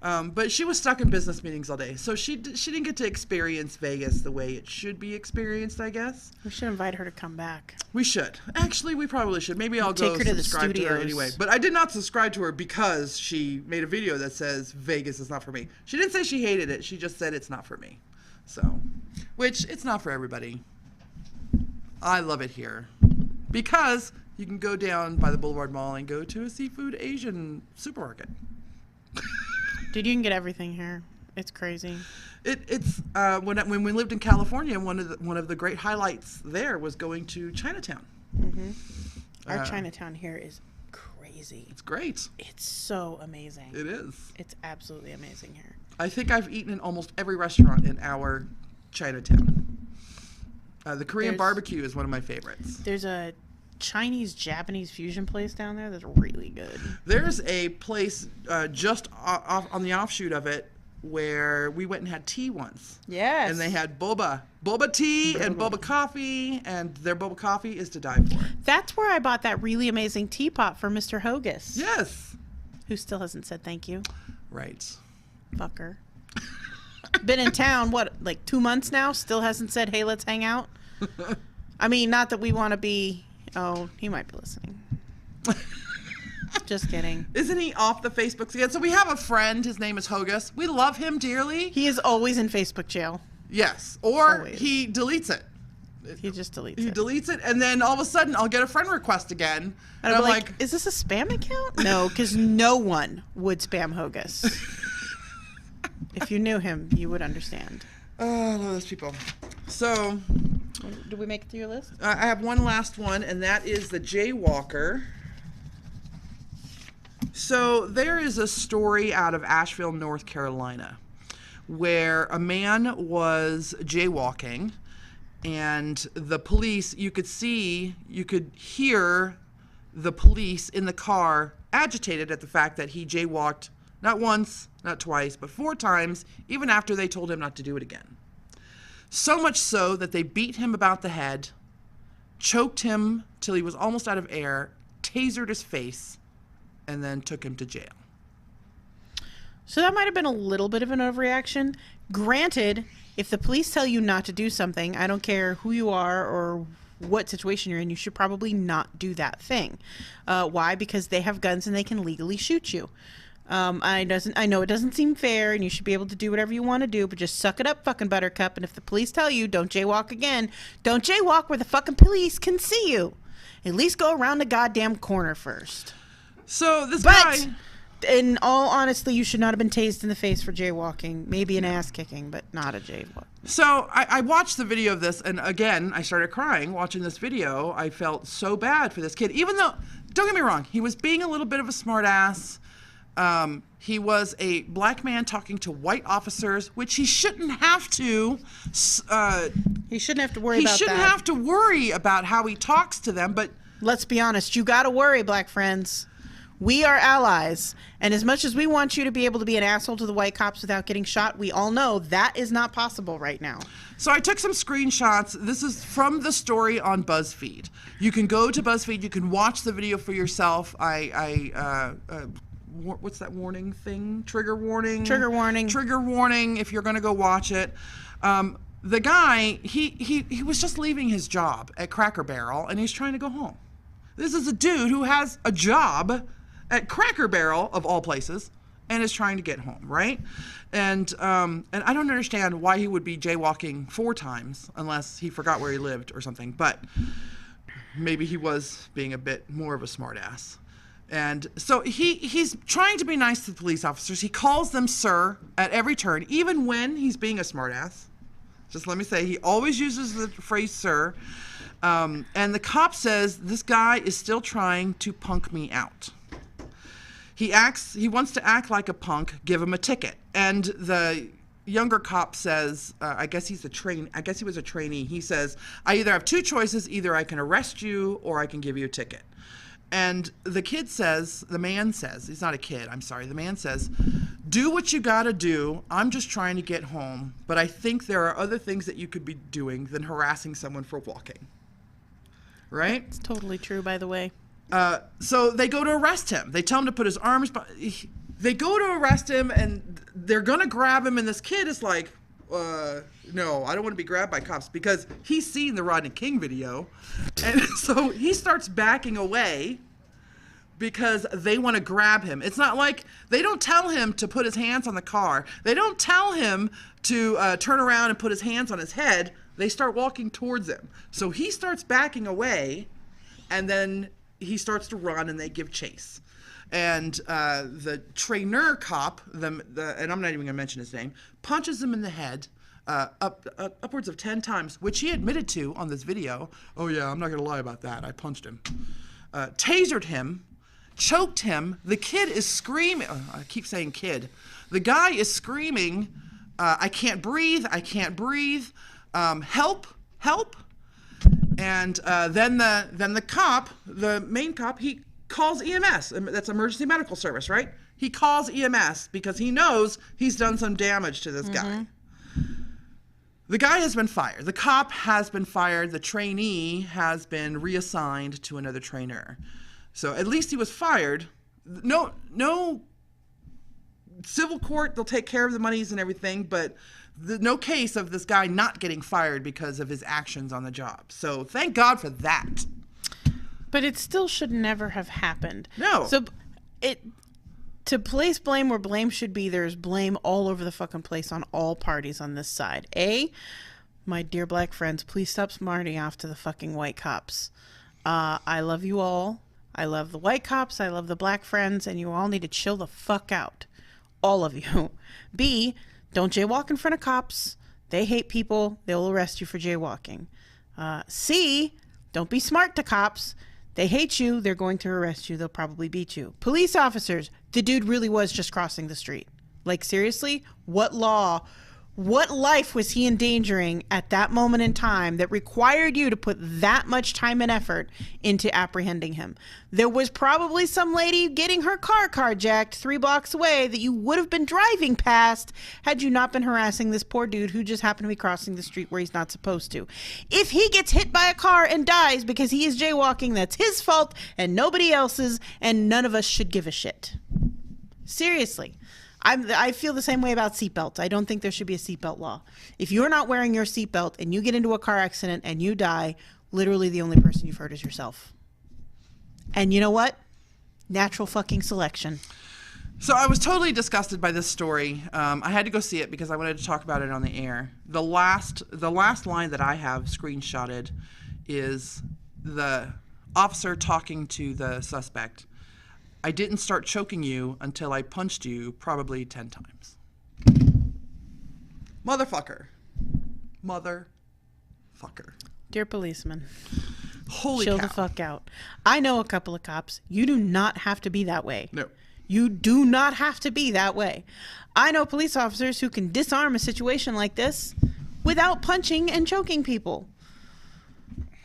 B: But she was stuck in business meetings all day, so she didn't get to experience Vegas the way it should be experienced, I guess.
C: We should invite her to come back.
B: We should. Actually, we probably should. Maybe I'll
C: take
B: go
C: her to the
B: subscribe to her
C: studios.
B: anyway. But I did not subscribe to her because she made a video that says Vegas is not for me. She didn't say she hated it. She just said it's not for me. So, which it's not for everybody. I love it here because you can go down by the Boulevard Mall and go to a seafood Asian supermarket.
C: Dude, you can get everything here. It's crazy.
B: It's when we lived in California, one of the great highlights there was going to Chinatown.
C: Mm-hmm. Our Chinatown here is crazy.
B: It's great.
C: It's so amazing.
B: It is.
C: It's absolutely amazing here.
B: I think I've eaten in almost every restaurant in our Chinatown. The Korean barbecue is one of my favorites.
C: There's a Chinese-Japanese fusion place down there that's really good.
B: There's a place just off on the offshoot of it where we went and had tea once.
C: Yes.
B: And they had boba tea and boba coffee, and their boba coffee is to die for.
C: That's where I bought that really amazing teapot for Mr. Hogus.
B: Yes.
C: Who still hasn't said thank you.
B: Right.
C: Fucker. Been in town, 2 months now? Still hasn't said, hey, let's hang out? I mean, not that we want to be... Oh, he might be listening. Just kidding.
B: Isn't he off the Facebook again? So we have a friend. His name is Hogus. We love him dearly.
C: He is always in Facebook jail.
B: Yes. Or
C: Always.
B: he deletes it.
C: He just deletes it.
B: He deletes it, and then all of a sudden I'll get a friend request again.
C: And I'm like, is this a spam account? No, because no one would spam Hogus. If you knew him, you would understand.
B: Oh, I love those people. So...
C: Did we make it through your list?
B: I have one last one, and that is the jaywalker. So there is a story out of Asheville, North Carolina, where a man was jaywalking, and the police, you could hear the police in the car agitated at the fact that he jaywalked not once, not twice, but 4 times, even after they told him not to do it again. So much so that they beat him about the head, choked him till he was almost out of air, tasered his face, and then took him to jail.
C: So that might have been a little bit of an overreaction. Granted, if the police tell you not to do something, I don't care who you are or what situation you're in, you should probably not do that thing. Why? Because they have guns and they can legally shoot you. I know it doesn't seem fair and you should be able to do whatever you want to do, but just suck it up, fucking buttercup. And if the police tell you don't jaywalk again, don't jaywalk where the fucking police can see you. At least go around the goddamn corner first.
B: So this guy...
C: in all honesty, you should not have been tased in the face for jaywalking. Maybe an ass kicking, but not a jaywalk.
B: So I watched the video of this, and again, I started crying watching this video. I felt so bad for this kid, even though, don't get me wrong, he was being a little bit of a smart ass. He was a black man talking to white officers, which he shouldn't have to.
C: He shouldn't have to worry about that.
B: He shouldn't have to worry about how he talks to them, but...
C: Let's be honest, you gotta worry, black friends. We are allies, and as much as we want you to be able to be an asshole to the white cops without getting shot, we all know that is not possible right now.
B: So I took some screenshots. This is from the story on BuzzFeed. You can go to BuzzFeed. You can watch the video for yourself. What's that warning thing? Trigger warning?
C: Trigger warning.
B: Trigger warning if you're going to go watch it. The guy, he was just leaving his job at Cracker Barrel, and he's trying to go home. This is a dude who has a job at Cracker Barrel, of all places, and is trying to get home, right? And I don't understand why he would be jaywalking 4 times unless he forgot where he lived or something, but maybe he was being a bit more of a smartass. And so he's trying to be nice to the police officers. He calls them sir at every turn, even when he's being a smartass. Just let me say, he always uses the phrase sir. And the cop says, this guy is still trying to punk me out. He wants to act like a punk, give him a ticket. And the younger cop says, I guess he was a trainee. He says, I either have 2 choices, either I can arrest you or I can give you a ticket. And the man says, he's not a kid, I'm sorry, the man says, do what you gotta do. I'm just trying to get home, but I think there are other things that you could be doing than harassing someone for walking. Right?
C: It's totally true, by the way.
B: So they go to arrest him. They tell him to put his arms... They go to arrest him, and they're going to grab him, and this kid is like, no, I don't want to be grabbed by cops, because he's seen the Rodney King video. And so he starts backing away because they want to grab him. It's not like... They don't tell him to put his hands on the car. They don't tell him to turn around and put his hands on his head. They start walking towards him. So he starts backing away, and then he starts to run, and they give chase. And the trainer cop, and I'm not even going to mention his name, punches him in the head upwards of 10 times, which he admitted to on this video. Oh, yeah, I'm not going to lie about that. I punched him. Tasered him, choked him. The kid is screaming. I keep saying kid. The guy is screaming, I can't breathe, I can't breathe. Help, help. And then the cop, the main cop, he calls EMS. That's emergency medical service, right? He calls EMS because he knows he's done some damage to this guy. The guy has been fired. The cop has been fired. The trainee has been reassigned to another trainer. So at least he was fired. No civil court, they'll take care of the monies and everything, but no case of this guy not getting fired because of his actions on the job. So thank God for that.
C: But it still should never have happened.
B: No.
C: So to place blame where blame should be, there's blame all over the fucking place on all parties on this side. My dear black friends, please stop smarting off to the fucking white cops. I love you all. I love the white cops. I love the black friends, and you all need to chill the fuck out. All of you. B, don't jaywalk in front of cops. They hate people. They'll arrest you for jaywalking. C, don't be smart to cops. They hate you. They're going to arrest you. They'll probably beat you. Police officers, the dude really was just crossing the street. Like, seriously? What law, what life was he endangering at that moment in time that required you to put that much time and effort into apprehending him? There was probably some lady getting her car carjacked 3 blocks away that you would have been driving past had you not been harassing this poor dude who just happened to be crossing the street where he's not supposed to. If he gets hit by a car and dies because he is jaywalking, that's his fault and nobody else's, and none of us should give a shit. Seriously. I feel the same way about seatbelts. I don't think there should be a seatbelt law. If you're not wearing your seatbelt and you get into a car accident and you die, literally the only person you've hurt is yourself. And you know what? Natural fucking selection.
B: So I was totally disgusted by this story. I had to go see it because I wanted to talk about it on the air. The last line that I have screenshotted is the officer talking to the suspect. I didn't start choking you until I punched you probably 10 times. Motherfucker.
C: Dear policeman,
B: Holy
C: chill
B: cow.
C: the fuck out. I know a couple of cops. You do not have to be that way.
B: No.
C: You do not have to be that way. I know police officers who can disarm a situation like this without punching and choking people.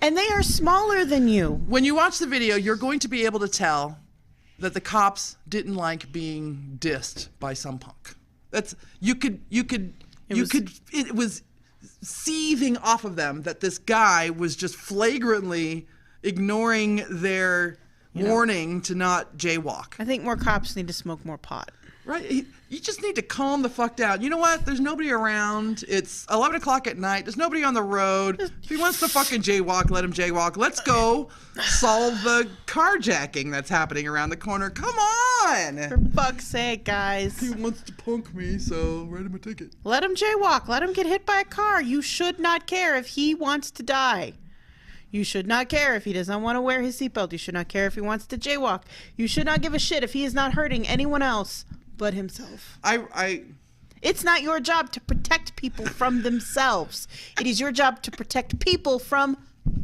C: And they are smaller than you.
B: When you watch the video, you're going to be able to tell that the cops didn't like being dissed by some punk. It was seething off of them that this guy was just flagrantly ignoring their warning to not jaywalk.
C: I think more cops need to smoke more pot.
B: Right? You just need to calm the fuck down. You know what? There's nobody around. It's 11 o'clock at night. There's nobody on the road. If he wants to fucking jaywalk, let him jaywalk. Let's go solve the carjacking that's happening around the corner. Come on!
C: For fuck's sake, guys.
B: He wants to punk me, so write him a ticket.
C: Let him jaywalk. Let him get hit by a car. You should not care if he wants to die. You should not care if he does not want to wear his seatbelt. You should not care if he wants to jaywalk. You should not give a shit if he is not hurting anyone else but himself. It's not your job to protect people from themselves. It is your job to protect people from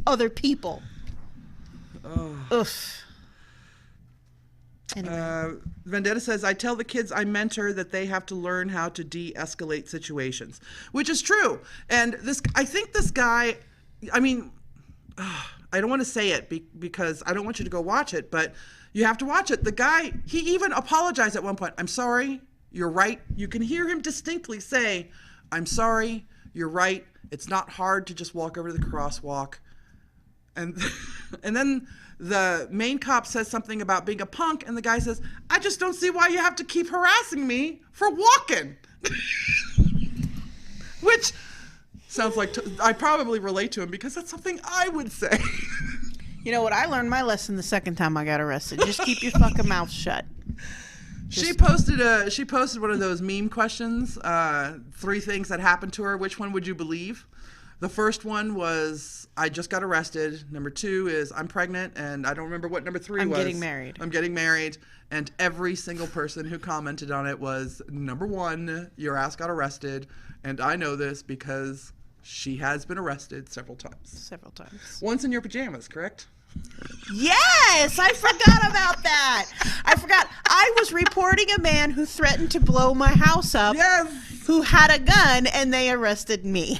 C: other people. Oof. Anyway.
B: Vendetta says, I tell the kids I mentor that they have to learn how to de-escalate situations, which is true. And I think this guy, I mean, I don't want to say it because I don't want you to go watch it, but you have to watch it. The guy, he even apologized at one point. I'm sorry. You're right. You can hear him distinctly say, I'm sorry. You're right. It's not hard to just walk over to the crosswalk. And then the main cop says something about being a punk, and the guy says, I just don't see why you have to keep harassing me for walking. Which sounds like I probably relate to him because that's something I would say.
C: You know what? I learned my lesson the second time I got arrested. Just keep your fucking mouth shut.
B: She posted one of those meme questions, 3 things that happened to her. Which one would you believe? The first one was, I just got arrested. Number 2 is, I'm pregnant, and I don't remember what number 3 was.
C: I'm getting married.
B: I'm getting married. And every single person who commented on it was, number 1, your ass got arrested. And I know this because she has been arrested several times.
C: Several times.
B: Once in your pajamas, correct?
C: Yes, I forgot about that. I forgot. I was reporting a man who threatened to blow my house up.
B: Yes.
C: Who had a gun, and they arrested me.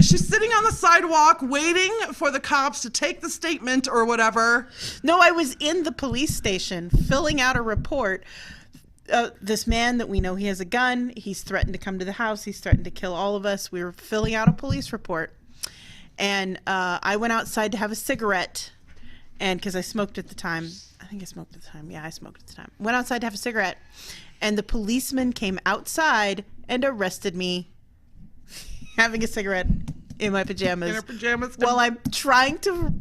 B: She's sitting on the sidewalk waiting for the cops to take the statement or whatever.
C: No, I was in the police station filling out a report. This man that we know he has a gun. He's threatened to come to the house. He's threatened to kill all of us. We were filling out a police report. And I went outside to have a cigarette. And because I smoked at the time. I think I smoked at the time. Yeah, I smoked at the time. Went outside to have a cigarette. And the policeman came outside and arrested me having a cigarette in my pajamas.
B: In her pajamas.
C: While I'm trying to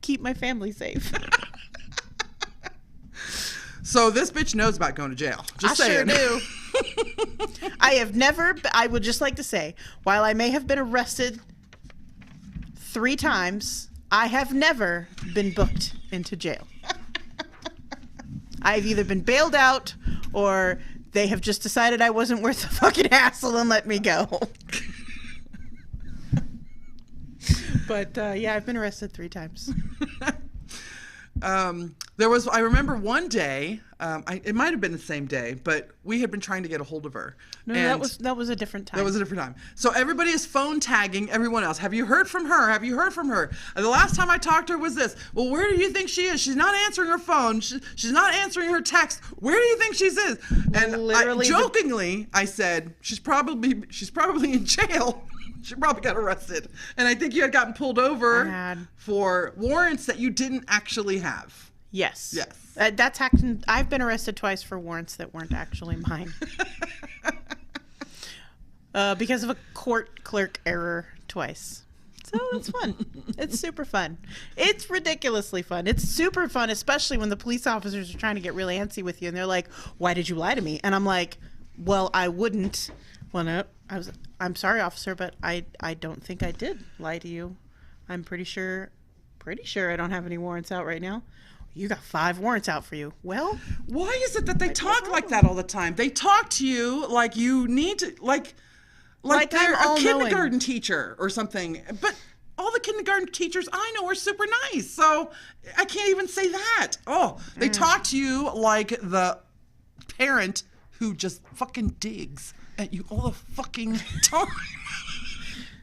C: keep my family safe.
B: So this bitch knows about going to jail. Just saying.
C: Sure do. I would just like to say, while I may have been arrested 3 times, I have never been booked into jail. I've either been bailed out or they have just decided I wasn't worth the fucking hassle and let me go. But yeah, I've been arrested 3 times.
B: I remember one day, it might have been the same day, but we had been trying to get a hold of her.
C: No,
B: and
C: that was a different time.
B: That was a different time. So everybody is phone tagging everyone else. Have you heard from her? Have you heard from her? And the last time I talked to her was this. Well, where do you think she is? She's not answering her phone. She's not answering her text. Where do you think she is? And jokingly, I said, she's probably in jail. She probably got arrested. And I think you had gotten pulled over for warrants that you didn't actually have.
C: Yes.
B: Yes.
C: That's happened. I've been arrested twice for warrants that weren't actually mine. Because of a court clerk error twice. So it's fun. It's super fun. It's ridiculously fun. It's super fun, especially when the police officers are trying to get really antsy with you and they're like, why did you lie to me? And I'm like, well, I wouldn't. Well, no, I'm sorry, officer, but I don't think I did lie to you. I'm pretty sure I don't have any warrants out right now. You got 5 warrants out for you. Well,
B: why is it that they talk like that all the time? They talk to you like you need to, like they're a kindergarten teacher or something. But all the kindergarten teachers I know are super nice, so I can't even say that. Oh, they talk to you like the parent who just fucking digs at you all the fucking time.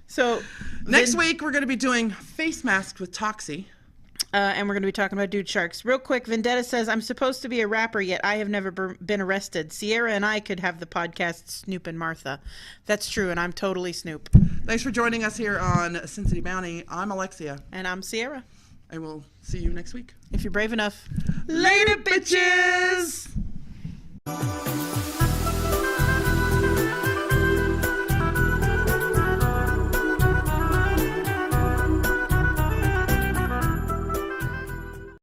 C: So
B: next week we're going to be doing face masks with Toxi.
C: And we're going to be talking about dude sharks. Real quick, Vendetta says, I'm supposed to be a rapper, yet I have never been arrested. Sierra and I could have the podcast Snoop and Martha. That's true, and I'm totally Snoop.
B: Thanks for joining us here on SinCityBounty. I'm Elexia.
C: And I'm Sierra.
B: And we'll see you next week.
C: If you're brave enough.
B: Later, bitches!